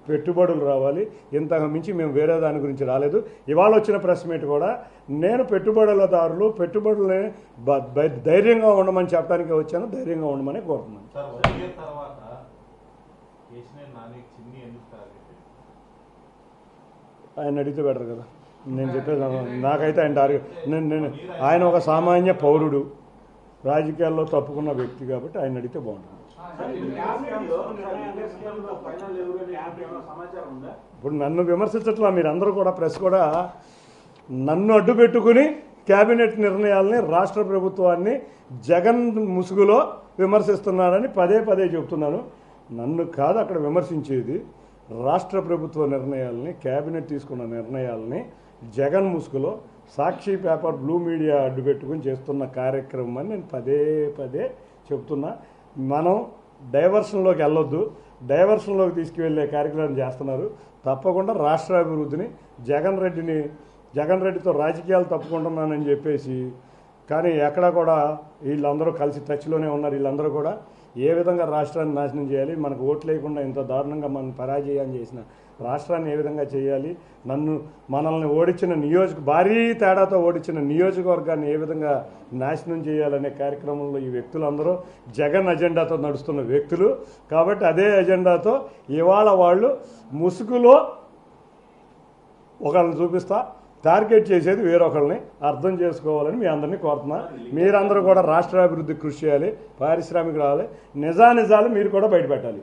పెట్టుబడులు రావాలి. ఇంతకు మించి మేము వేరే దాని గురించి రాలేదు. ఇవాళ వచ్చిన ప్రెస్ మీట్ కూడా నేను పెట్టుబడులదారులు పెట్టుబడులని ధైర్యంగా ఉండమని చెప్పడానికి వచ్చాను. ధైర్యంగా ఉండమని కోరుతున్నాను. ఆయన అడిగితే బెటర్ కదా. నేను చెప్పేది నాకైతే ఆయన ఒక సామాన్య పౌరుడు, రాజకీయాల్లో తప్పుకున్న వ్యక్తి కాబట్టి ఆయన అడిగితే బాగుంటుంది. ఇప్పుడు నన్ను విమర్శించట్లా మీరందరూ కూడా, ప్రెస్ కూడా నన్ను అడ్డు పెట్టుకుని క్యాబినెట్ నిర్ణయాలని రాష్ట్ర ప్రభుత్వాన్ని జగన్ ముసుగులో విమర్శిస్తున్నారని పదే పదే చెబుతున్నాను. నన్ను కాదు అక్కడ విమర్శించేది, రాష్ట్ర ప్రభుత్వ నిర్ణయాలని, క్యాబినెట్ తీసుకున్న నిర్ణయాలని జగన్ ముసుగులో సాక్షి పేపర్, బ్లూ మీడియా అడ్డు పెట్టుకుని చేస్తున్న కార్యక్రమం అని నేను పదే పదే చెప్తున్నా. మనం డైవర్షన్లోకి వెళ్ళొద్దు, డైవర్షన్లోకి తీసుకువెళ్ళే కార్యక్రమం చేస్తున్నారు. తప్పకుండా రాష్ట్ర అభివృద్ధిని జగన్ రెడ్డితో రాజకీయాలు తప్పుకుంటున్నానని చెప్పేసి, కానీ ఎక్కడా కూడా వీళ్ళందరూ కలిసి టచ్లోనే ఉన్నారు. వీళ్ళందరూ కూడా ఏ విధంగా రాష్ట్రాన్ని నాశనం చేయాలి, మనకు ఓట్లు లేకుండా ఇంత దారుణంగా మనం పరాజయం చేసిన రాష్ట్రాన్ని ఏ విధంగా చేయాలి, మనల్ని ఓడించిన భారీ తేడాతో ఓడించిన నియోజకవర్గాన్ని ఏ విధంగా నాశనం చేయాలనే కార్యక్రమంలో ఈ వ్యక్తులందరూ జగన్ అజెండాతో నడుస్తున్న వ్యక్తులు కాబట్టి అదే అజెండాతో ఇవాళ వాళ్ళు ముసుగులో ఒకళ్ళని చూపిస్తా టార్గెట్ చేసేది వేరొకళ్ళని అర్థం చేసుకోవాలని మీ అందరినీ కోరుతున్నా. మీరందరూ కూడా రాష్ట్రాభివృద్ధి కృషి చేయాలి, పారిశ్రామిక రావాలి, నిజాలు మీరు కూడా బయటపెట్టాలి.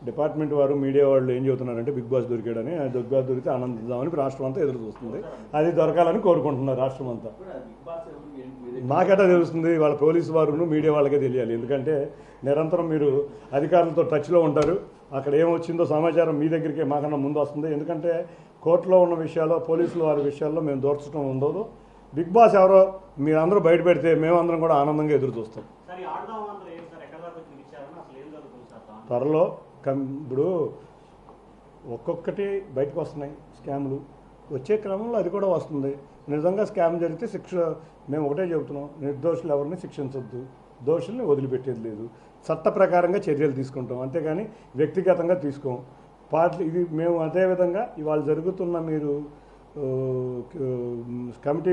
డిపార్ట్మెంట్ వారు, మీడియా వాళ్ళు ఏం చెబుతున్నారంటే బిగ్ బాస్ దొరికాడని, బిగ్ బాస్ దొరికితే ఆనందిద్దామని రాష్ట్రం అంతా ఎదురు చూస్తుంది. అది దొరకాలని కోరుకుంటున్నారు రాష్ట్రం అంతా. నాకెటా తెలుస్తుంది, వాళ్ళ పోలీసు వారు మీడియా వాళ్ళకే తెలియాలి. ఎందుకంటే నిరంతరం మీరు అధికారులతో టచ్లో ఉంటారు. అక్కడ ఏమొచ్చిందో సమాచారం మీ దగ్గరికే మాకన్నా ముందు వస్తుంది. ఎందుకంటే కోర్టులో ఉన్న విషయాల్లో, పోలీసులు వారి విషయాల్లో మేము దోర్చడం ఉండదు. బిగ్ బాస్ ఎవరో మీరందరూ బయట పెడితే మేమందరం కూడా ఆనందంగా ఎదురు చూస్తాం. త్వరలో ఇప్పుడు ఒక్కొక్కటి బయటకు వస్తున్నాయి స్కాములు, వచ్చే క్రమంలో అది కూడా వస్తుంది. నిజంగా స్కామ్ జరిగితే శిక్ష, మేము ఒకటే చెబుతున్నాం, నిర్దోషులు ఎవరిని శిక్షించొద్దు, దోషుల్ని వదిలిపెట్టేది లేదు. చట్ట ప్రకారంగా చర్యలు తీసుకుంటాం, అంతేగాని వ్యక్తిగతంగా తీసుకోం. ఇది మేము అదేవిధంగా ఇవాళ జరుగుతున్న మీరు కమిటీ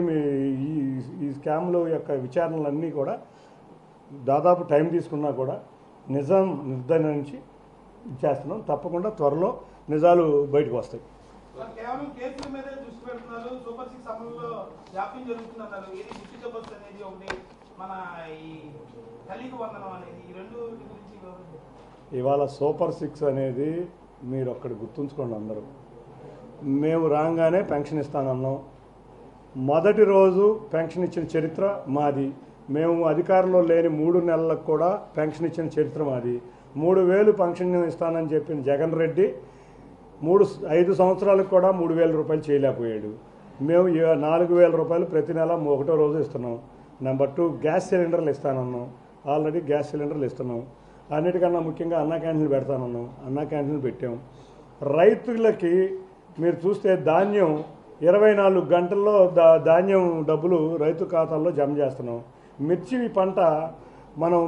ఈ స్కామ్ల యొక్క విచారణలన్నీ కూడా దాదాపు టైం తీసుకున్నా కూడా నిర్ధారించి చేస్తున్నాం. తప్పకుండా త్వరలో నిజాలు బయటకు వస్తాయి. కేవలం కేసుల మీదే దృష్టి పెడుతున్నారు, సూపర్ 6 అమలులో జాప్యం జరుగుతున్నారు. ఇది ఉచిత బస్సు అనేది ఒకటి, మన ఈ తల్లికి వందనం అనేది, ఈ రెండు గురించి ఇవాళ సూపర్ 6 అనేది మీరు ఒక్కటి గుర్తుంచుకోండి అందరూ. మేము రాగానే పెన్షన్ ఇస్తానన్నాం. మొదటి రోజు పెన్షన్ ఇచ్చిన చరిత్ర మాది. మేము అధికారంలో లేని 3 నెలలకు కూడా పెన్షన్ ఇచ్చిన చరిత్ర మాది. 3000 పెన్షన్ ఇస్తానని చెప్పిన జగన్ రెడ్డి 5 సంవత్సరాలకు కూడా 3000 రూపాయలు చేయలేకపోయాడు. మేము 4000 రూపాయలు ప్రతి నెల 1వ రోజు ఇస్తున్నాం. నెంబర్ 2 గ్యాస్ సిలిండర్లు ఇస్తానన్నాం. ఆల్రెడీ గ్యాస్ సిలిండర్లు ఇస్తున్నాం. అన్నిటికన్నా ముఖ్యంగా అన్నా క్యాంటీన్లు పెడతానన్నాం. అన్నా క్యాంటీన్లు పెట్టాం. రైతులకి మీరు చూస్తే ధాన్యం 24 గంటల్లో ధాన్యం డబ్బులు రైతు ఖాతాల్లో జమ చేస్తున్నాం. మిర్చి పంట మనం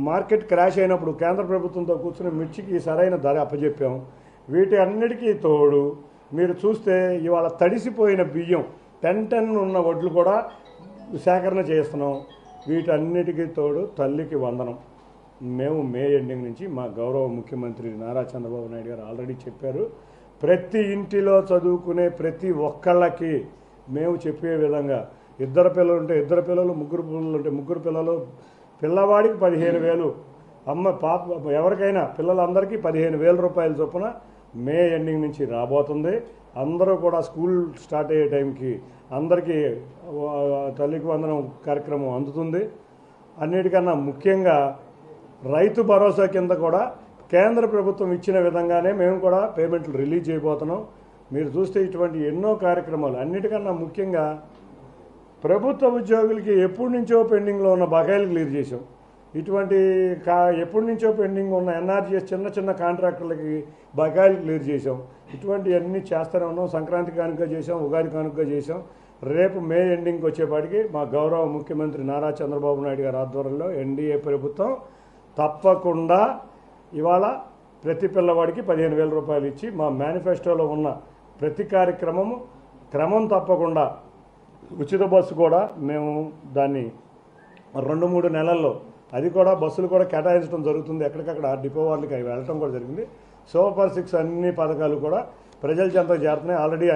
మార్కెట్ క్రాష్ అయినప్పుడు కేంద్ర ప్రభుత్వంతో కూర్చుని మిర్చికి సరైన ధర అప్పచెప్పాం. వీటి అన్నిటికీ తోడు మీరు చూస్తే ఇవాళ తడిసిపోయిన బియ్యం 10 ఉన్న వడ్లు కూడా సేకరణ చేస్తున్నాం. వీటన్నిటికీ తోడు తల్లికి వందనం. మేము మే ఎండింగ్ నుంచి మా గౌరవ ముఖ్యమంత్రి నారా చంద్రబాబు నాయుడు గారు ఆల్రెడీ చెప్పారు, ప్రతి ఇంటిలో చదువుకునే ప్రతి ఒక్కళ్ళకి మేము చెప్పే విధంగా, 2 పిల్లలు ఉంటే 2 పిల్లలు, 3 పిల్లలు ఉంటే 3 పిల్లలు, పిల్లవాడికి 15,000, పాప ఎవరికైనా పిల్లలందరికీ 15,000 రూపాయల చొప్పున మే ఎండింగ్ నుంచి రాబోతుంది. అందరూ కూడా స్కూల్ స్టార్ట్ అయ్యే టైంకి అందరికీ తల్లికి వందనం కార్యక్రమం అందుతుంది. అన్నిటికన్నా ముఖ్యంగా రైతు భరోసా కింద కూడా కేంద్ర ప్రభుత్వం ఇచ్చిన విధంగానే మేము కూడా పేమెంట్లు రిలీజ్ చేయబోతున్నాం. మీరు చూస్తే ఇటువంటి ఎన్నో కార్యక్రమాలు, అన్నిటికన్నా ముఖ్యంగా ప్రభుత్వ ఉద్యోగులకి ఎప్పటి నుంచో పెండింగ్లో ఉన్న బకాయిలు క్లియర్ చేసాం. ఇటువంటి ఎప్పటి నుంచో పెండింగ్ ఉన్న ఎన్ఆర్జీఎస్ చిన్న కాంట్రాక్టర్లకి బకాయిలు క్లియర్ చేసాం. ఇటువంటివన్నీ చేస్తూనే ఉన్నాం. సంక్రాంతి కానుక చేసాం, ఉగాది కానుక చేసాం. రేపు మే ఎండింగ్కి వచ్చేపాటికి మా గౌరవ ముఖ్యమంత్రి నారా చంద్రబాబు నాయుడు గారి ఆధ్వర్యంలో ఎన్డీఏ ప్రభుత్వం తప్పకుండా ఇవాళ ప్రతి పిల్లవాడికి 15,000 రూపాయలు ఇచ్చి మా మేనిఫెస్టోలో ఉన్న ప్రతి కార్యక్రమము క్రమం తప్పకుండా ఉచిత బస్సు కూడా మేము దాన్ని 2-3 నెలల్లో అది కూడా బస్సులు కూడా కేటాయించడం జరుగుతుంది. ఎక్కడికక్కడ డిపో వాళ్ళకి అవి వెళ్ళటం కూడా జరిగింది. సూపర్ 6 అన్ని పథకాలు కూడా ప్రజల చెంతకు చేరుతున్నాయి. ఆల్రెడీ